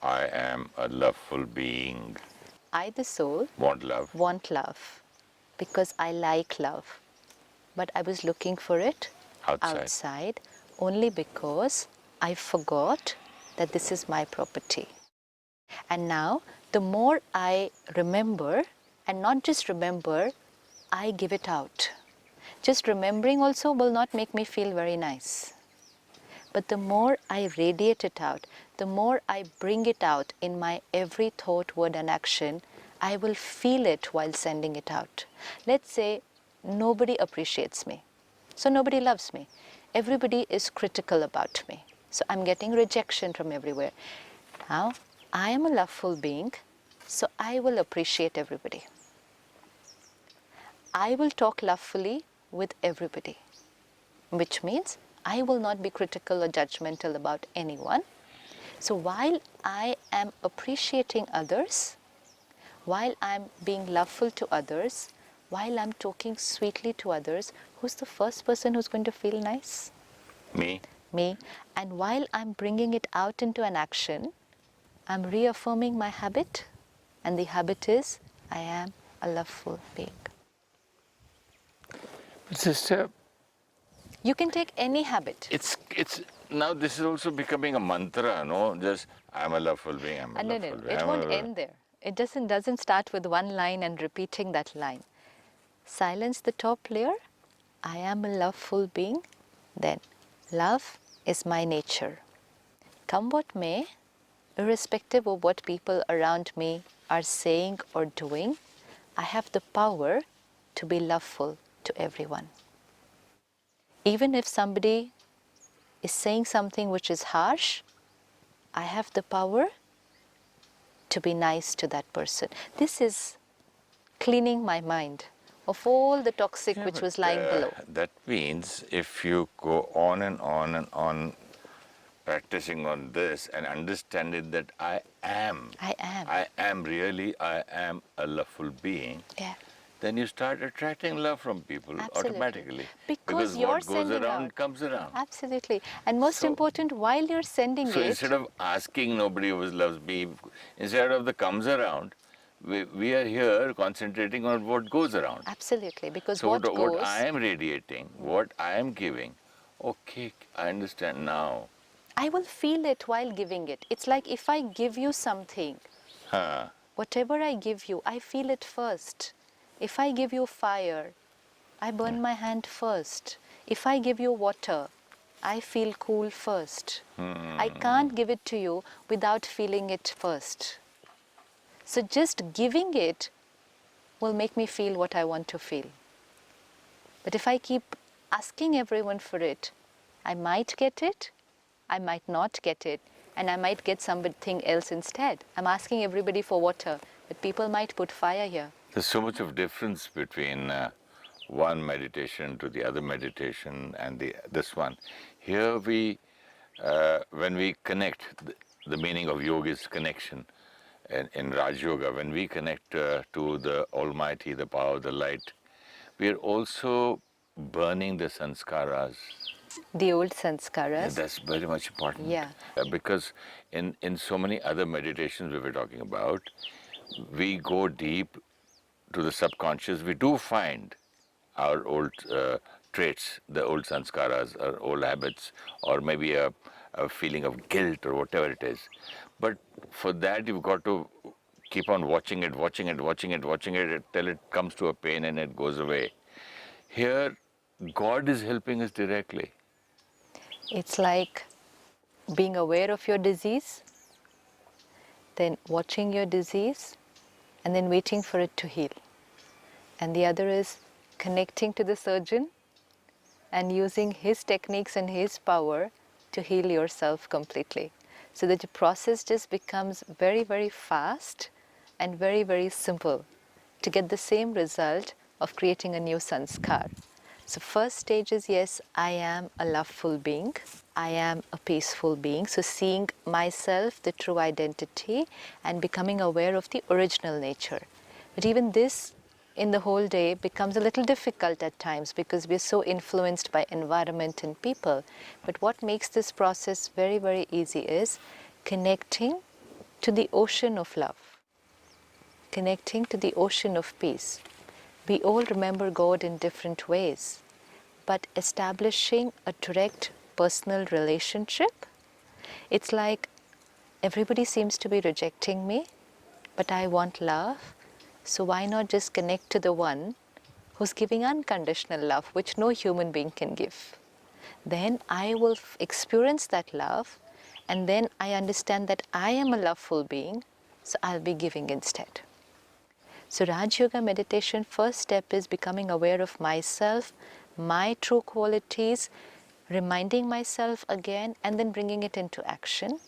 I am a loveful being. I, the soul, Want love. want love because I like love. But I was looking for it outside only because I forgot that this is my property. And now, the more I remember, and not just remember, I give it out. Just remembering also will not make me feel very nice. But the more I radiate it out, the more I bring it out in my every thought, word, and action, I will feel it while sending it out. Let's say nobody appreciates me, so nobody loves me. Everybody is critical about me, so I'm getting rejection from everywhere. Now, I am a loveful being, so I will appreciate everybody. I will talk lovefully with everybody, which means I will not be critical or judgmental about anyone. So while I am appreciating others, while I'm being loveful to others, while I'm talking sweetly to others, who's the first person who's going to feel nice? Me. Me. And while I'm bringing it out into an action, I'm reaffirming my habit, and the habit is I am a loveful being. Sister, you can take any habit. It's now this is also becoming a mantra, no? Just I'm a loveful being, I'm a loveful being. It won't end there. It doesn't start with one line and repeating that line. Silence the top layer. I am a loveful being. Then, love is my nature. Come what may, irrespective of what people around me are saying or doing, I have the power to be loveful to everyone. Even if somebody is saying something which is harsh, I have the power to be nice to that person. This is cleaning my mind of all the toxic which was lying below. That means if you go on and on and on practicing on this and understanding that I am really a loveful being, then you start attracting love from people automatically. Because what goes around comes around. Absolutely. And most important, while you're sending so instead of asking nobody who loves me, instead of the comes around, we are here concentrating on what goes around. Absolutely. Because so what I am radiating, what I am giving, okay, I understand now. I will feel it while giving it. It's like if I give you something, whatever I give you, I feel it first. If I give you fire, I burn my hand first. If I give you water, I feel cool first. I can't give it to you without feeling it first. So just giving it will make me feel what I want to feel. But if I keep asking everyone for it, I might get it, I might not get it, and I might get something else instead. I'm asking everybody for water, but people might put fire here. There's so much of difference between one meditation to the other meditation and this one. Here when we connect, the meaning of yoga is connection. In Raj Yoga, when we connect to the Almighty, the power of the light, we are also burning the sanskaras. The old sanskaras. That's very much important. Yeah. Because in so many other meditations we were talking about, we go deep to the subconscious. We do find our old traits, the old sanskaras, our old habits, or maybe a feeling of guilt or whatever it is. But for that, you've got to keep on watching it till it comes to a pain and it goes away. Here, God is helping us directly. It's like being aware of your disease, then watching your disease, and then waiting for it to heal. And the other is connecting to the surgeon and using his techniques and his power to heal yourself completely. So that the process just becomes very, very fast and very, very simple to get the same result of creating a new sanskar. So first stage is, yes, I am a loveful being. I am a peaceful being. So seeing myself, the true identity, and becoming aware of the original nature. But even this in the whole day becomes a little difficult at times because we're so influenced by environment and people. But what makes this process very, very easy is connecting to the ocean of love, connecting to the ocean of peace. We all remember God in different ways, but establishing a direct personal relationship, it's like everybody seems to be rejecting me, but I want love, so why not just connect to the one who's giving unconditional love, which no human being can give? Then I will experience that love, and then I understand that I am a loveful being, so I'll be giving instead. So Raj Yoga meditation, first step is becoming aware of myself, my true qualities, reminding myself again, and then bringing it into action.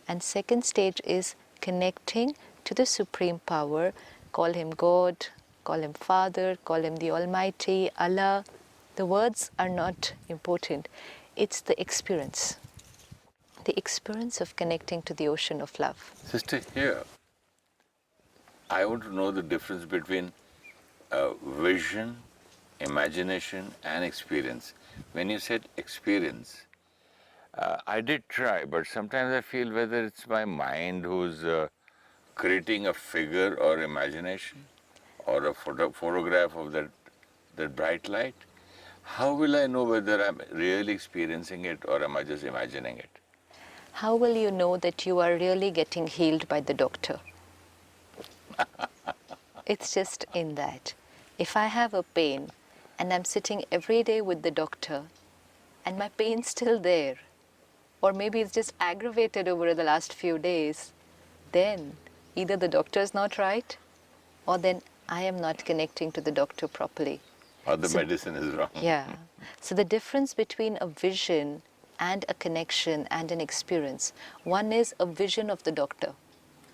And second stage is connecting to the Supreme Power. Call him God, call him Father, call him the Almighty, Allah. The words are not important. It's the experience of connecting to the ocean of love. Sister, here, I want to know the difference between vision, imagination, and experience. When you said experience, I did try, but sometimes I feel whether it's my mind who's creating a figure or imagination or a photograph of that bright light. How will I know whether I'm really experiencing it or am I just imagining it? How will you know that you are really getting healed by the doctor? It's just in that. If I have a pain and I'm sitting every day with the doctor and my pain's still there, or maybe it's just aggravated over the last few days, then either the doctor is not right or then I am not connecting to the doctor properly. Or the medicine is wrong. Yeah. So the difference between a vision and a connection and an experience, one is a vision of the doctor.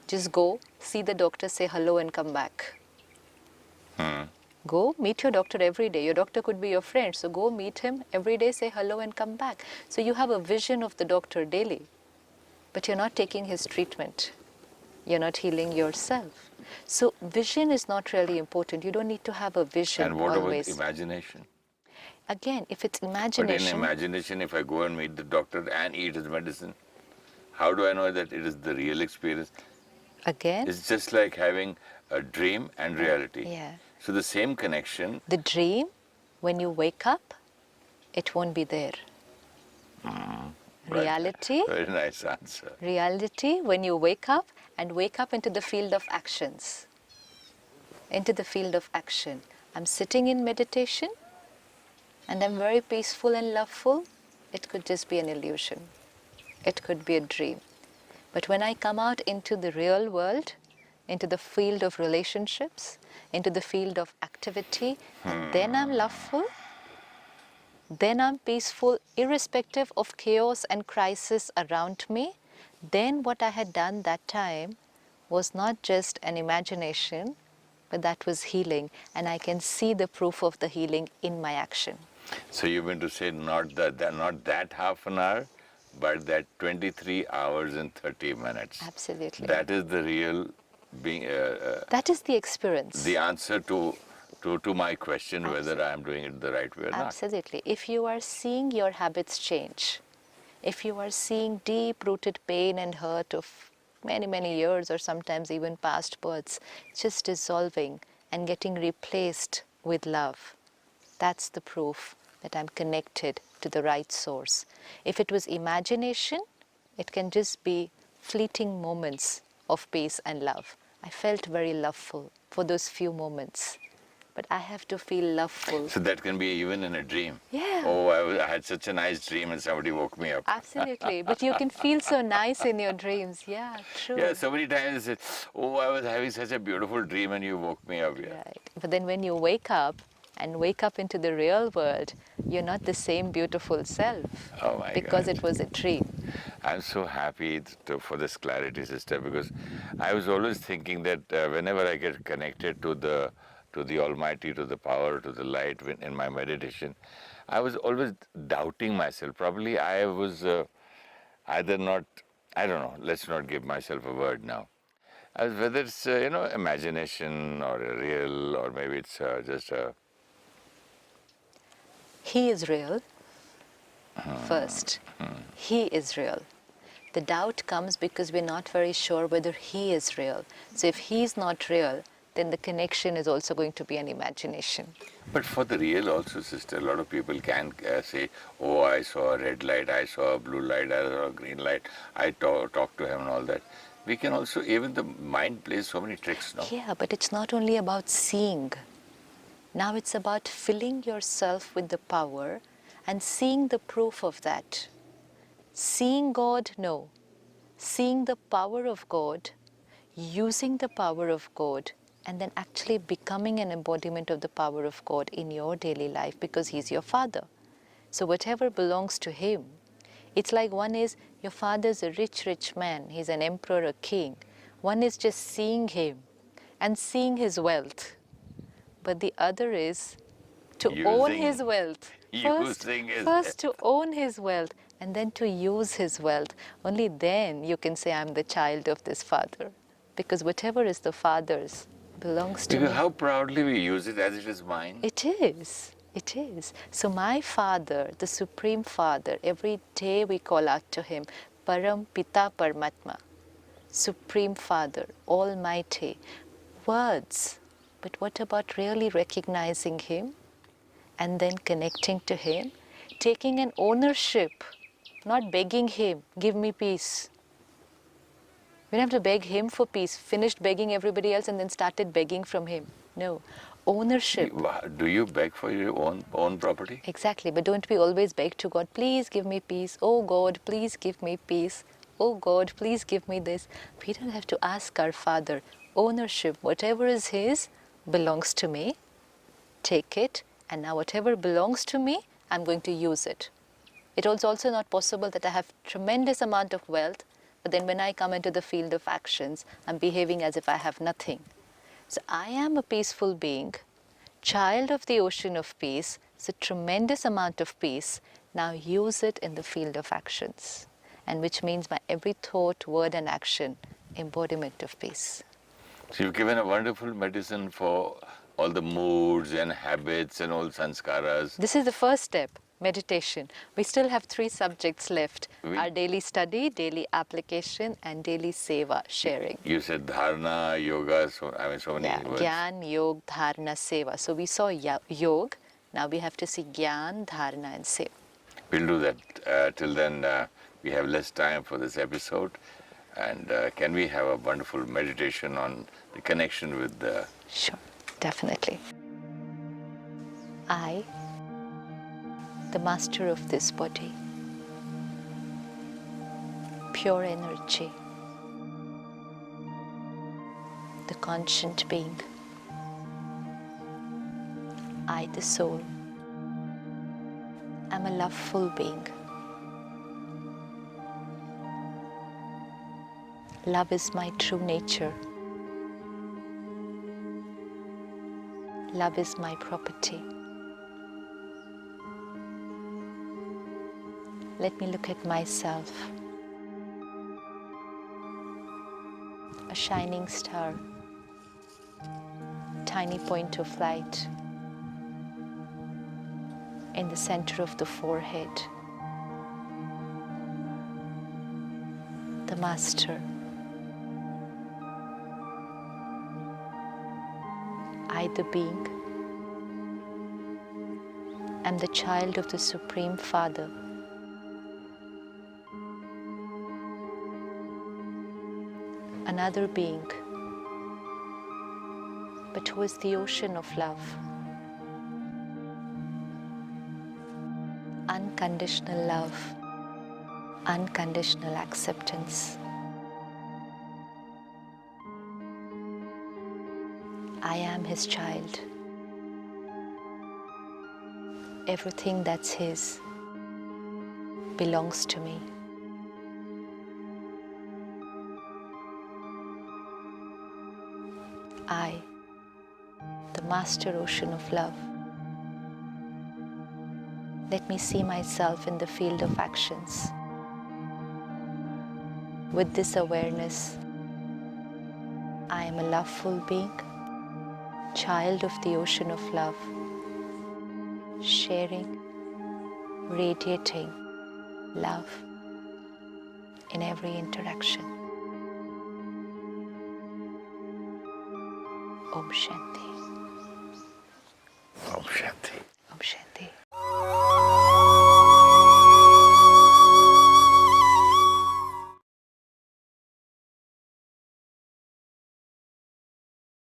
Just go, see the doctor, say hello and come back. Go meet your doctor every day. Your doctor could be your friend, so go meet him every day, say hello and come back. So you have a vision of the doctor daily, but you're not taking his treatment. You're not healing yourself. So vision is not really important. You don't need to have a vision And what always. about imagination? Again, if it's But in imagination, imagination, if I go and meet the doctor and eat his medicine, how do I know that it is the real experience? again, It's just like having a dream and reality. yeah. So the same connection. The dream, when you wake up, it won't be there. Right. Reality, Very nice answer. reality, when you wake up and wake up into the field of actions. Into the field of action. I'm sitting in meditation and I'm very peaceful and loveful. It could just be an illusion. It could be a dream. But when I come out into the real world, into the field of relationships, into the field of activity, and then I'm loveful, then I'm peaceful, irrespective of chaos and crisis around me, then what I had done that time was not just an imagination, but that was healing, and I can see the proof of the healing in my action. So you mean to say not that half an hour, but that 23 hours and 30 minutes. Absolutely. That is the real being. That is the experience. The answer to my question whether I am doing it the right way or not. Absolutely. If you are seeing your habits change, if you are seeing deep-rooted pain and hurt of many, many years or sometimes even past births just dissolving and getting replaced with love, that's the proof that I'm connected to the right source. If it was imagination, it can just be fleeting moments of peace and love. I felt very loveful for those few moments, but I have to feel loveful. So that can be even in a dream. Yeah. Oh, I had such a nice dream and somebody woke me up. Absolutely. But you can feel so nice in your dreams. Yeah, true. Yeah, so many times I said, oh, I was having such a beautiful dream and you woke me up. Yeah. Right. But then when you wake up and wake up into the real world, you're not the same beautiful self. Oh my because God. it was a dream. I'm so happy for this clarity, sister, because I was always thinking that whenever I get connected to the Almighty, to the power, to the light in my meditation, I was always doubting myself. Probably I was either not, I don't know, let's not give myself a word now. As whether it's, imagination or a real, or maybe it's just a... He is real. First, he is real. The doubt comes because we're not very sure whether he is real. So if he's not real, then the connection is also going to be an imagination. But for the real also, sister, a lot of people can say, oh, I saw a red light, I saw a blue light, I saw a green light, I talked to him and all that. We can also, even the mind plays so many tricks now. Yeah, but it's not only about seeing. Now it's about filling yourself with the power and seeing the proof of that. Seeing God, no. Seeing the power of God, using the power of God, and then actually becoming an embodiment of the power of God in your daily life because He's your Father. So whatever belongs to Him, it's like one is, your father's a rich, rich man, he's an emperor, a king. One is just seeing him and seeing his wealth. But the other is to own his wealth. First to own his wealth and then to use his wealth. Only then you can say, I'm the child of this father. Because whatever is the father's belongs to me. Because how proudly we use it as it is mine. It is. It is. So my Father, the Supreme Father, every day we call out to Him, Param Pita Paramatma, Supreme Father, Almighty. Words. But what about really recognizing Him and then connecting to Him, taking an ownership, not begging Him, give me peace. We don't have to beg Him for peace, finished begging everybody else and then started begging from Him. No. Ownership. Do you beg for your own property? Exactly, but don't we always beg to God, please give me peace. Oh God, please give me peace. Oh God, please give me this. We don't have to ask our Father. Ownership, whatever is His, belongs to me. Take it, and now whatever belongs to me, I'm going to use it. It is also not possible that I have tremendous amount of wealth, but then when I come into the field of actions, I'm behaving as if I have nothing. So I am a peaceful being, child of the ocean of peace. It's a tremendous amount of peace. Now use it in the field of actions, and which means my every thought, word and action, embodiment of peace. So you've given a wonderful medicine for all the moods and habits and all sanskaras. This is the first step, meditation. We still have 3 subjects left. Our daily study, daily application and daily seva, sharing. You said dharana, yoga, so many words. Gyan, Yog, Dharana, Seva. So we saw Yog, now we have to see Gyan, Dharana and Seva. We'll do that. Till then, we have less time for this episode. And can we have a wonderful meditation on the connection with the... Sure, definitely. I, the master of this body, pure energy, the conscient being, I, the soul, am a loveful being. Love is my true nature. Love is my property. Let me look at myself, a shining star, tiny point of light in the center of the forehead, the master. I, the being, am the child of the Supreme Father. Another being, but who is the ocean of love. Unconditional love, unconditional acceptance. I am His child. Everything that's His belongs to me. I, the master ocean of love, let me see myself in the field of actions. With this awareness, I am a loveful being, child of the ocean of love, sharing, radiating love in every interaction. Om Shanti.